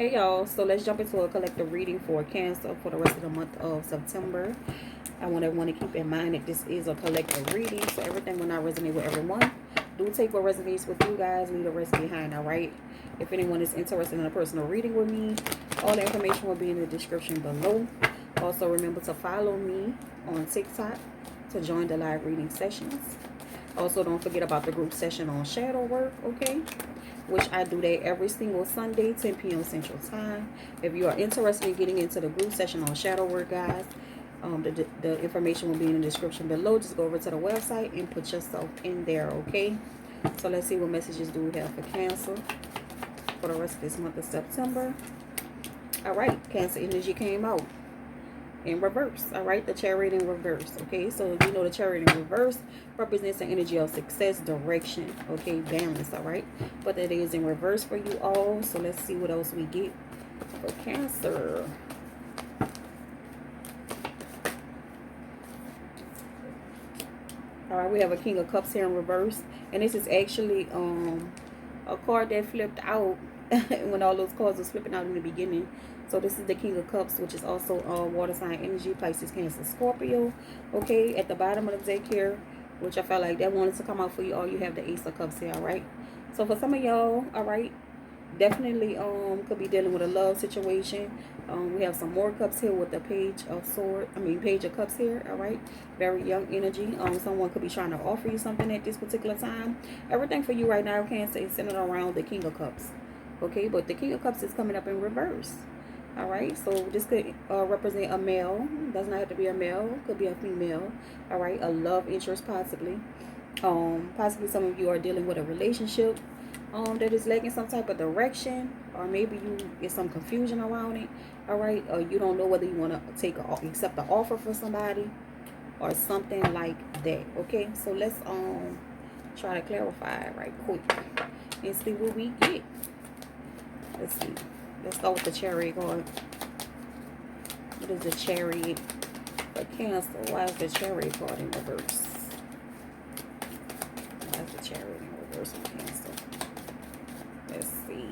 Hey y'all, so let's jump into a collective reading for Cancer for the rest of the month of September. I want everyone to keep in mind that this is a collective reading, so everything will not resonate with everyone. Do take what resonates with you guys, leave the rest behind, alright? If anyone is interested in a personal reading with me, all the information will be in the description below. Also remember to follow me on TikTok to join the live reading sessions. Also don't forget about the group session on shadow work, okay? Which I do that every single Sunday, 10 p.m. Central Time. If you are interested in getting into the group session on shadow work, guys, the information will be in the description below. Just go over to the website and put yourself in there, okay? So let's see what messages do we have for Cancer for the rest of this month of September. All right, Cancer energy came out in reverse. All right, the Chariot in reverse. Okay, so you know the Chariot in reverse represents the energy of success, direction, okay, balance. All right, but that is in reverse for you all. So let's see what else we get for Cancer. All right, we have a King of Cups here in reverse, and this is actually a card that flipped out when all those cards was flipping out in the beginning. So this is the King of Cups, which is also water sign energy, Pisces, Cancer, Scorpio. Okay, at the bottom of the deck here, which I felt like that wanted to come out for you all, you have the Ace of Cups here. All right, so for some of y'all, all right, definitely could be dealing with a love situation. We have some more cups here with the Page of Cups here. All right, very young energy. Someone could be trying to offer you something at this particular time. Everything for you right now, Cancer, is centered around the King of Cups. Okay, but the King of Cups is coming up in reverse. All right, so this could represent a male. Does not have to be a male. Could be a female. All right, a love interest possibly. Possibly some of you are dealing with a relationship that is lacking some type of direction, or maybe you get some confusion around it. All right, or you don't know whether you want to accept the offer for somebody or something like that. Okay, so let's try to clarify right quick and see what we get. Let's see. Let's go with the Chariot card. What is the Chariot for Cancer? Why is the Chariot card in reverse? Why is the Chariot in reverse for Cancer? Let's see.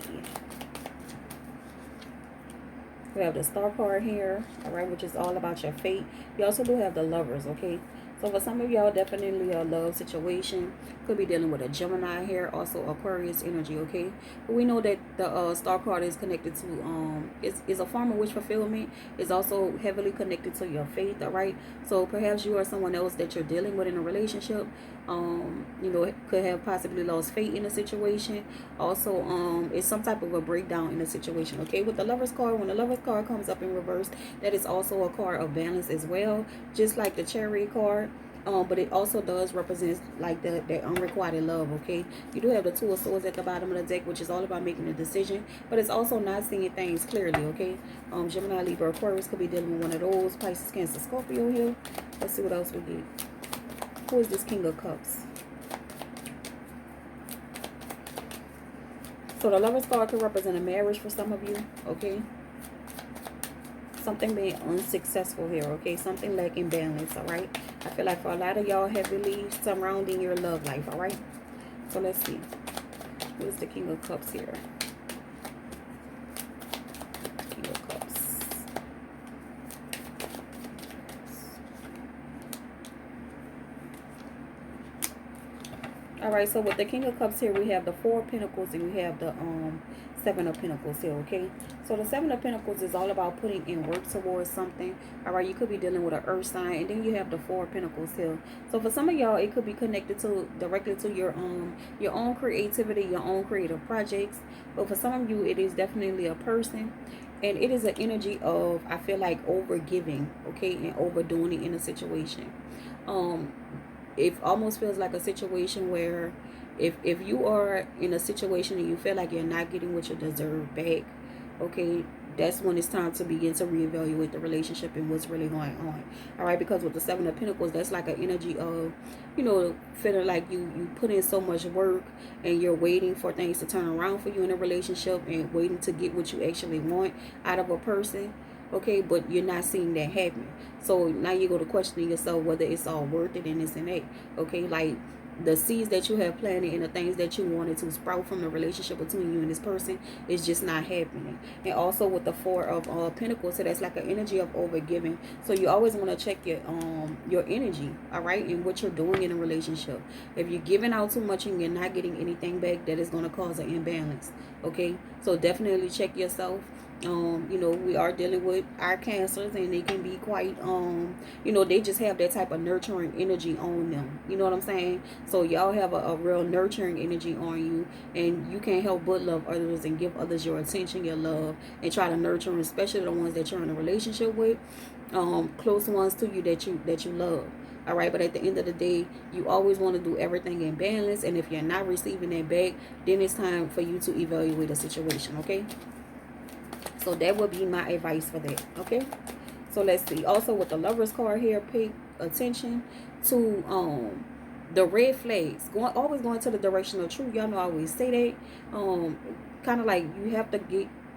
We have the Star card here, all right, which is all about your fate. You also do have the Lovers, okay? So for some of y'all, definitely a love situation. Could be dealing with a Gemini here, also Aquarius energy, okay? But we know that the Star card is connected to, is a form of wish fulfillment. It's also heavily connected to your faith, all right? So perhaps you or someone else that you're dealing with in a relationship, you know, could have possibly lost faith in a situation. Also, it's some type of a breakdown in a situation, okay? With the Lovers card, when the Lovers card comes up in reverse, that is also a card of balance as well, just like the Chariot card. But it also does represent like that unrequited love, okay? You do have the Two of Swords at the bottom of the deck, which is all about making a decision, but it's also not seeing things clearly, okay? Gemini, Libra, Aquarius could be dealing with one of those. Pisces, Cancer, Scorpio here. Let's see what else we get. Who is this King of Cups? So the Lovers card could represent a marriage for some of you, okay? Something being unsuccessful here, okay? Something lacking balance, all right? I feel like for a lot of y'all, heavily surrounding your love life, all right? So let's see. Who is the King of Cups here? King of Cups. All right, so with the King of Cups here, we have the Four of Pentacles and we have the Seven of Pentacles here, okay? So the Seven of Pentacles is all about putting in work towards something. All right, you could be dealing with an earth sign, and then you have the Four of Pentacles here. So for some of y'all, it could be connected to directly to your own creativity, your own creative projects. But for some of you, it is definitely a person, and it is an energy of, I feel like, over giving, okay, and overdoing it in a situation. It almost feels like a situation where if you are in a situation and you feel like you're not getting what you deserve back, okay, that's when it's time to begin to reevaluate the relationship and what's really going on. All right, because with the Seven of Pentacles, that's like an energy of, you know, feeling like you put in so much work and you're waiting for things to turn around for you in a relationship and waiting to get what you actually want out of a person. Okay, but you're not seeing that happen. So now you go to questioning yourself whether it's all worth it and this and that. Okay, like the seeds that you have planted and the things that you wanted to sprout from the relationship between you and this person is just not happening. And also with the Four of Pentacles, so that's like an energy of overgiving. So you always want to check your energy, all right, and what you're doing in a relationship. If you're giving out too much and you're not getting anything back, that is going to cause an imbalance. Okay, so definitely check yourself. You know, we are dealing with our cancers, and they can be quite you know, they just have that type of nurturing energy on them. You know what I'm saying? So y'all have a real nurturing energy on you, and you can't help but love others and give others your attention, your love, and try to nurture them, especially the ones that you're in a relationship with, close ones to you that you love. All right, but at the end of the day, you always want to do everything in balance, and if you're not receiving that back, then it's time for you to evaluate the situation. Okay, so that would be my advice for that. Okay, so let's see. Also with the Lovers card here, pay attention to the red flags. Always going to the direction of truth. Y'all know I always say that. Kind of like you have to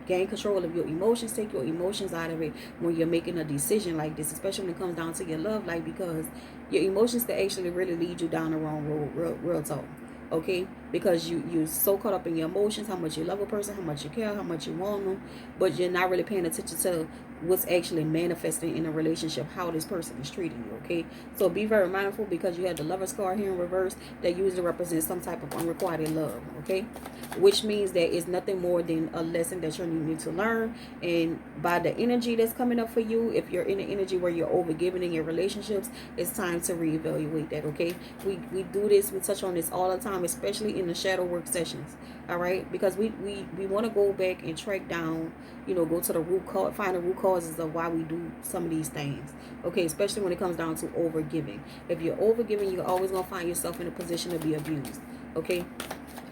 gain control of your emotions. Take your emotions out of it when you're making a decision like this, especially when it comes down to your love life, because your emotions can actually really lead you down the wrong road. Real talk. Okay, because you're so caught up in your emotions, how much you love a person, how much you care, how much you want them, but you're not really paying attention to what's actually manifesting in a relationship, how this person is treating you. Okay, so be very mindful, because you have the Lovers card here in reverse that usually represents some type of unrequited love. Okay, which means that it's nothing more than a lesson that you need to learn. And by the energy that's coming up for you, if you're in an energy where you're overgiving in your relationships, it's time to reevaluate that. Okay, we do this, we touch on this all the time, especially in the shadow work sessions. All right, because we want to go back and track down, you know, go to the root cause, find the root causes of why we do some of these things. Okay, especially when it comes down to overgiving. If you're overgiving, you're always going to find yourself in a position to be abused. Okay,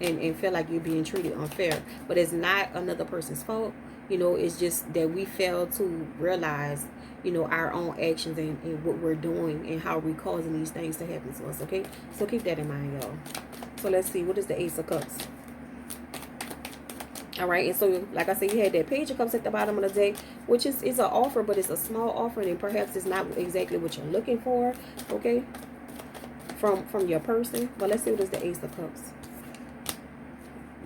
and feel like you're being treated unfair. But it's not another person's fault. You know, it's just that we fail to realize, you know, our own actions and what we're doing and how we're causing these things to happen to us. Okay, so keep that in mind, y'all. So let's see, what is the Ace of Cups? All right, and so like I said, you had that Page of Cups at the bottom of the deck, which is an offer, but it's a small offer, and perhaps it's not exactly what you're looking for. Okay, from your person. But let's see, what is the Ace of Cups?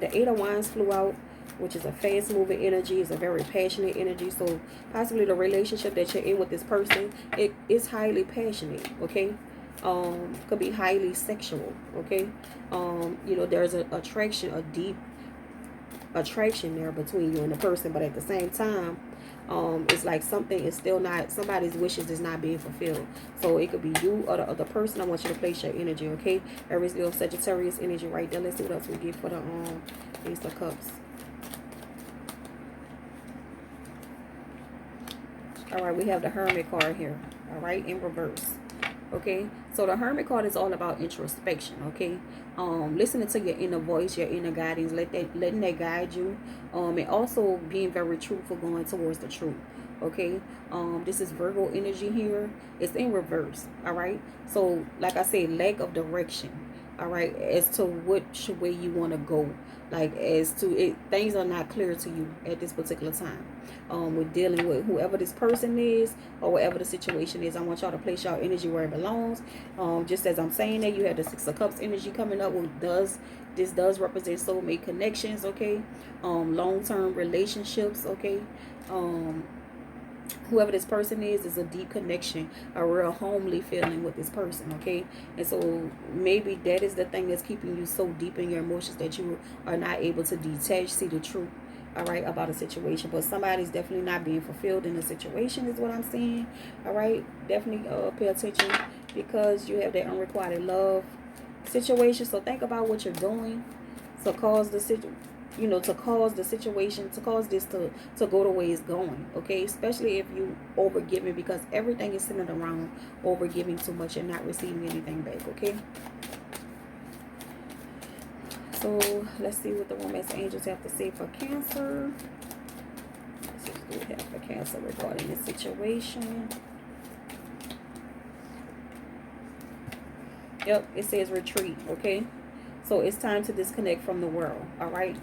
The Eight of Wands flew out, which is a fast moving energy. It's a very passionate energy. So possibly the relationship that you're in with this person, it is highly passionate. Okay, could be highly sexual. Okay, you know, there's an attraction, a deep attraction there between you and the person, but at the same time, it's like something is still not, somebody's wishes is not being fulfilled. So it could be you or the other person. I want you to place your energy. Okay, Aries, Leo, Sagittarius energy right there. Let's see what else we get for the Ace of Cups. All right, we have the Hermit card here. All right, in reverse. Okay, so the Hermit card is all about introspection. Okay, listening to your inner voice, your inner guidance, letting that guide you, and also being very truthful, going towards the truth. Okay, this is Virgo energy here. It's in reverse. All right, so like I said, lack of direction. All right, as to which way you want to go, like as to it, things are not clear to you at this particular time. With dealing with whoever this person is or whatever the situation is, I want y'all to place y'all energy where it belongs. Just as I'm saying that, you have the Six of Cups energy coming up. This does represent soulmate connections. Okay, long-term relationships. Okay, whoever this person is a deep connection, a real homely feeling with this person. Okay, and so maybe that is the thing that's keeping you so deep in your emotions that you are not able to detach, see the truth, all right, about a situation. But somebody's definitely not being fulfilled in the situation is what I'm seeing. All right, definitely pay attention, because you have that unrequited love situation. So think about what you're doing to cause the situation, you know, to cause the situation, to cause this to go the way it's going. Okay, especially if you overgiving, because everything is centered around overgiving too much and not receiving anything back. Okay, so let's see what the romance angels have to say for Cancer. Let's see what we have for Cancer regarding this situation. Yep, it says retreat. Okay, so it's time to disconnect from the world. All right,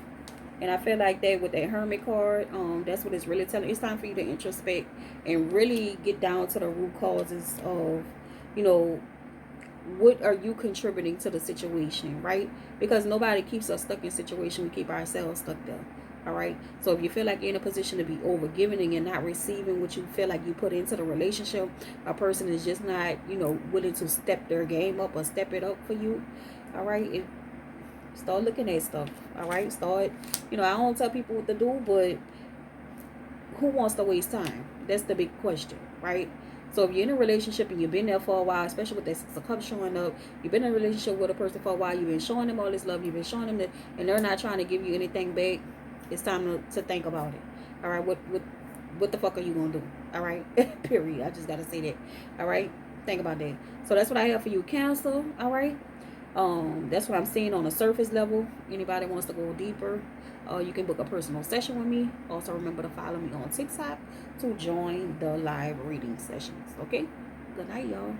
and I feel like that with that Hermit card, that's what it's really telling. It's time for you to introspect and really get down to the root causes of, you know, what are you contributing to the situation, right? Because nobody keeps us stuck in situation. We keep ourselves stuck there. All right. So if you feel like you're in a position to be overgiving and you're not receiving what you feel like you put into the relationship, a person is just not, willing to step their game up or step it up for you. All right. Start looking at stuff. All right. I don't tell people what to do, but who wants to waste time? That's the big question, right? So if you're in a relationship and you've been there for a while, especially with that Six of Cups showing up, you've been in a relationship with a person for a while, you've been showing them all this love, you've been showing them that, and they're not trying to give you anything back, it's time to think about it. All right, what the fuck are you gonna do? All right, period. I just gotta say that. All right, think about that. So that's what I have for you, Cancer. All right. That's what I'm seeing on a surface level. Anybody wants to go deeper, you can book a personal session with me. Also, remember to follow me on TikTok to join the live reading sessions. Okay? Good night, y'all.